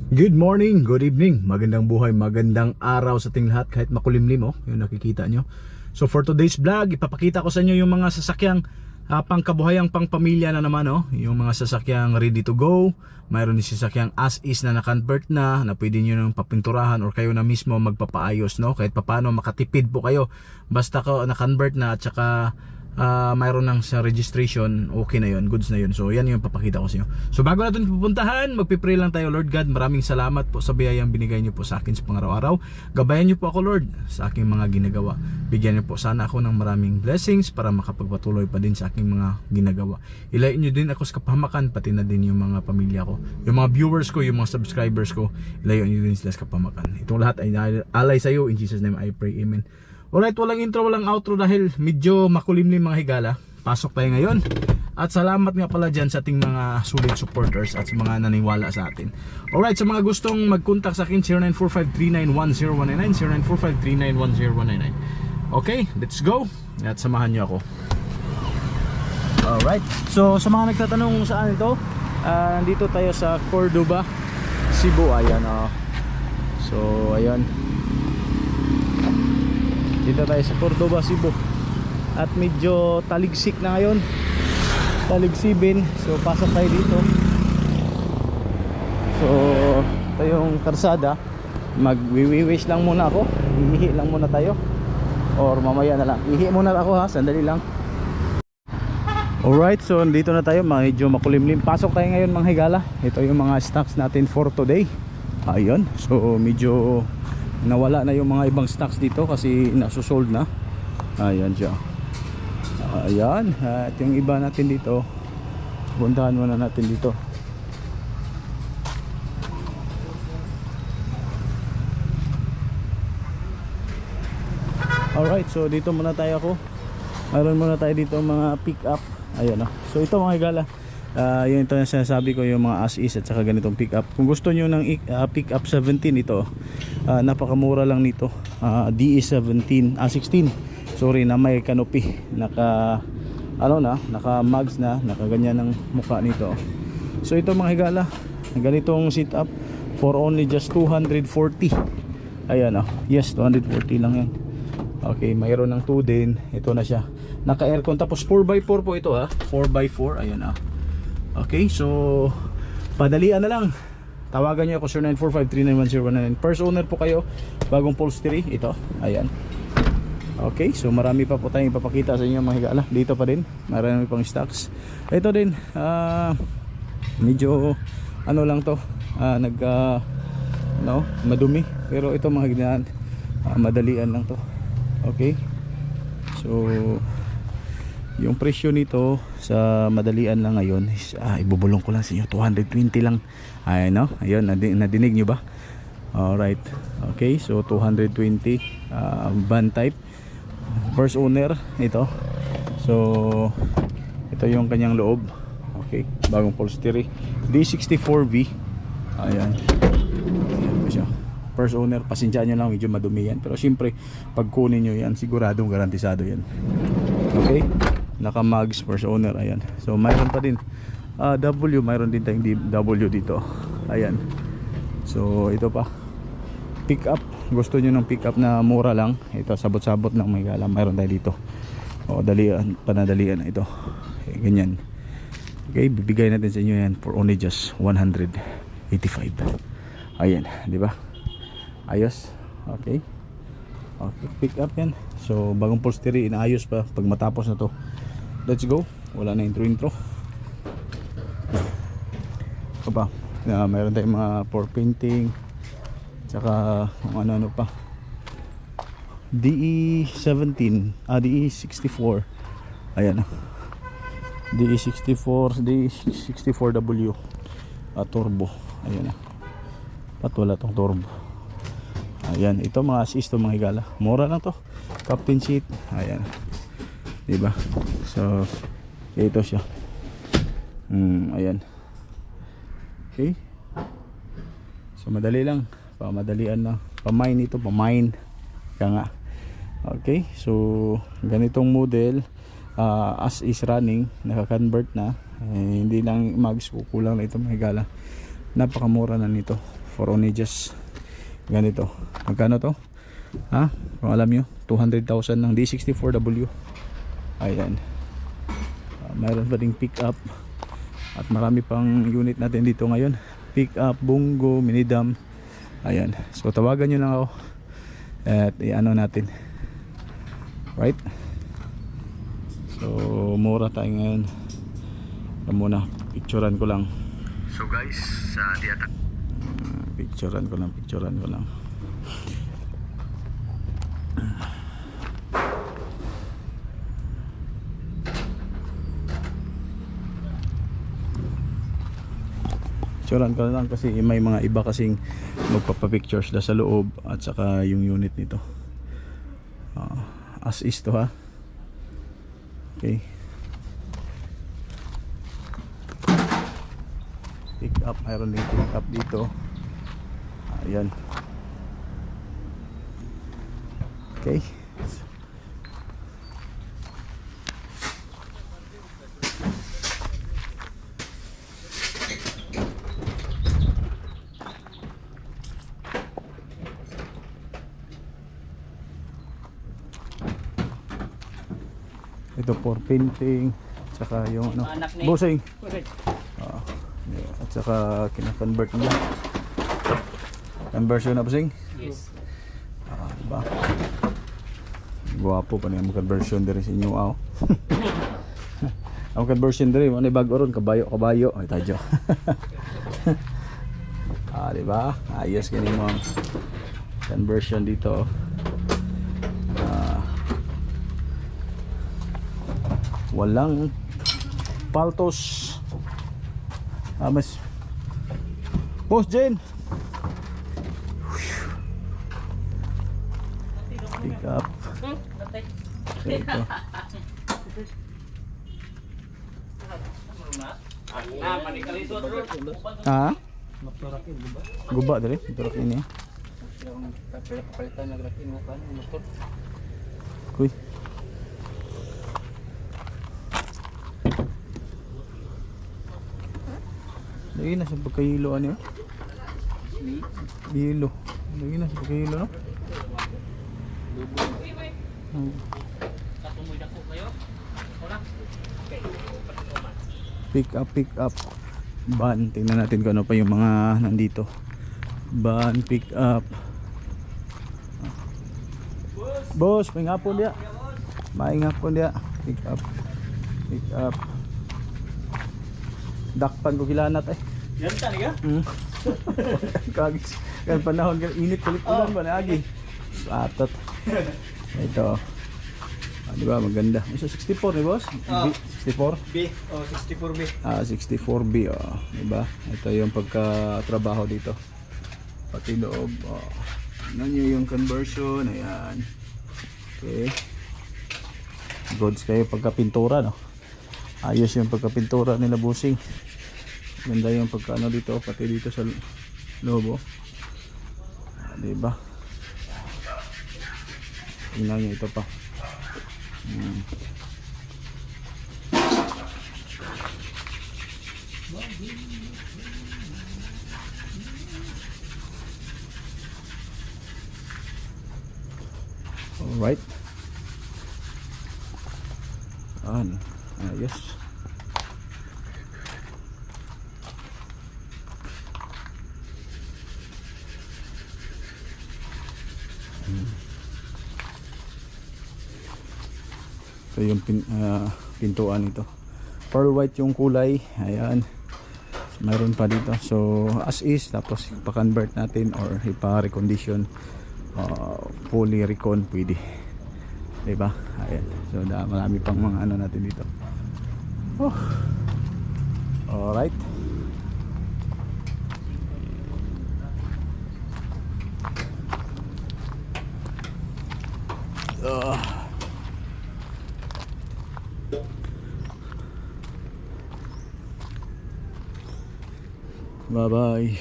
Good morning, good evening, magandang buhay, magandang araw sa ating lahat kahit makulimlim yung nakikita nyo. So for today's vlog, ipapakita ko sa inyo yung mga sasakyang pangkabuhayang pangpamilya na naman yung mga sasakyang ready to go. Mayroon din sasakyang as is na na-convert na pwede nyo nang papinturahan or kayo na mismo magpapaayos, kahit papano makatipid po kayo basta ko na-convert na at saka mayroon ng sa registration, okay na yun, goods na yun. So yan yung papakita ko sa inyo. So bago natin pupuntahan, magpipray lang tayo. Lord God, maraming salamat po sa biyayang binigay niyo po sa akin sa pangaraw-araw. Gabayan niyo po ako, Lord, sa aking mga ginagawa. Bigyan niyo po sana ako ng maraming blessings para makapagpatuloy pa din sa aking mga ginagawa. Ilayin niyo din ako sa kapahamakan, pati na din yung mga pamilya ko, yung mga viewers ko, yung mga subscribers ko. Ilayin niyo din sila sa kapahamakan. Itong lahat ay alay sa iyo. In Jesus name I pray, amen. Alright, walang intro, walang outro dahil medyo makulimlim mga higala. Pasok tayo ngayon. At salamat nga pala dyan sa ating mga solid supporters at sa mga naniwala sa atin. Alright, sa mga gustong mag-contact sa akin, 0945-391-0199, 0945-391-0199. Okay, let's go. At samahan nyo ako. Alright, so sa mga nagtatanong saan ito, nandito tayo sa Cordoba, Cebu. Ayan, so ayan, dito tayo sa Cordoba, Cebu. At medyo taligsik na ngayon, taligsibin. So pasok tayo dito. So ito yung karsada. Magwiwiwish lang muna ako. Ihi lang muna tayo, or mamaya na lang. Ihi muna ako ha, sandali lang. Alright, so dito na tayo. Medyo makulimlim. Pasok tayo ngayon mga higala. Ito yung mga stocks natin for today. Ayun, so medyo nawala na yung mga ibang stocks dito kasi nasusold na. Ayan siya. Ayan, at yung iba natin dito, puntahan muna natin dito. Alright, so dito muna tayo ako. Mayroon muna tayo dito mga pick up. Ayan so ito mga higala, yun ito yung sinasabi ko, yung mga as is at saka ganitong pick up. Kung gusto nyo ng pick up 17, ito napakamura lang nito. DE17, 16, sorry, na may canopy, naka mags na, naka ganyan ng mukha nito. So ito mga higala, ganitong sit up for only just 240. Ayan yes, 240 lang yan. Okay, mayroon ng 2 din. Ito na siya, naka aircon, tapos 4x4 po ito 4x4, ayan Okay, so padalian na lang. Tawagan niyo ako 0945-391-0199. First owner po kayo, bagong upholstery ito. Ayan. Okay, so marami pa po tayong ipapakita sa inyo mga higala. Dito pa din, marami pang stocks. Ito din, medyo lang to, madumi. Pero ito mga higala, madalian lang to. Okay, so yung presyo nito sa madalian lang ngayon is, ibubulong ko lang sa inyo, 220 lang. Ayun nadinig nyo ba? Alright, okay, so 220, van type, first owner ito. So ito yung kanyang loob. Okay, bagong upholstery, D64V. Ayan po siya, first owner. Pasensyaan nyo lang, medyo madumi yan, pero syempre pag kunin nyo yan, siguradong garantisado yan. Okay, naka mags, first owner. Ayan, so mayroon pa din W, mayroon din tayong W dito. Ayan, so ito pa, pick up. Gusto nyo ng pick up na mura lang, ito sabot-sabot lang may galang, mayroon tayo dito. Dalian, panadalian na ito. Ganyan. Okay, bibigay natin sa inyo yan for only just 185. Ayan, di ba? Ayos. Okay, pick up yan. So bagong upholstery, inaayos pa. Pag matapos na to, let's go. Wala na intro. Ito pa, mayroon tayong mga for painting, tsaka ano pa, DE17, DE64. Ayan, DE64W turbo. Ayan at wala tong turbo. Ayan, ito mga assist to mga higala, mura lang to, captain seat. Ayan, diba? So ito siya. Ayan. Okay, so madali lang, pamadalian na, pamine ito, pamine kaya nga. Okay, so ganitong model, as is running, naka-convert na, hindi lang mags, kukulang na ito mga higala. Napakamura na nito, for only just ganito. Magkano to? Ha? Kung alam nyo, 200,000 ng D64W. Ayan. Mayroon pa ding pick up at marami pang unit natin dito ngayon. Pick up, Bungo, Minidam. Ayan, so tawagan nyo lang ako at i-ano natin, right? So mura tayo ngayon. Muna picturean ko lang. So guys, sa diatak picturean ko lang. Picturean ko lang kasi may mga iba kasing magpapapicture sila sa loob at saka yung unit nito. As is to ha. Okay. Pick up, mayroon din pick up dito. Ayan. Okay. Ito for painting, tsaka yung ano, busing. At saka kina-convert nila. Conversion na busing? Yes. Diba? Guwapo pa niya ang conversion diri sa inyo. Ang conversion diri mo ni bago ron kabayo ay tadyo. Diba? Ayos kini mo ang conversion dito. Walang paltos. Mas Boss Jane, pick up. So, ito. Ha? Guba dali, motor ini. Kuy. Lagi na sa pagkahilo ano? Hilo. Lagi na sa pagkahilo no? Pick up. Ban, tingnan natin kung ano pa yung mga nandito. Ban, pick up. Boss, may ngapon dia. May ngapon dia. Pick up. Dakpan ko kilanat eh. Yan ta niya? Kagis. Kan panahon kan init kulit ulan ba na agi. Atot. Ito. Di ba maganda. Isa 64 ni boss? 64? B. 64B. 64B di ba? Ito yung pagka-trabaho dito. Pati loob. Tingnan niyo yung conversion. Ayan. Okay. Goods kayo pagka-pintura no. Ayos yung pagka-pintura nila busing. Ganda yung pagka-ano dito, pati dito sa loob. Diba? Tingnan nyo ito pa. Alright. Ayos. So yung pintuan nito pearl white yung kulay. Ayan, mayroon pa dito. So as is, tapos ipa-convert natin or ipa-recondition, fully recon pwede, diba? Ayan, so marami pang mga ano natin dito. Alright. Bye bye.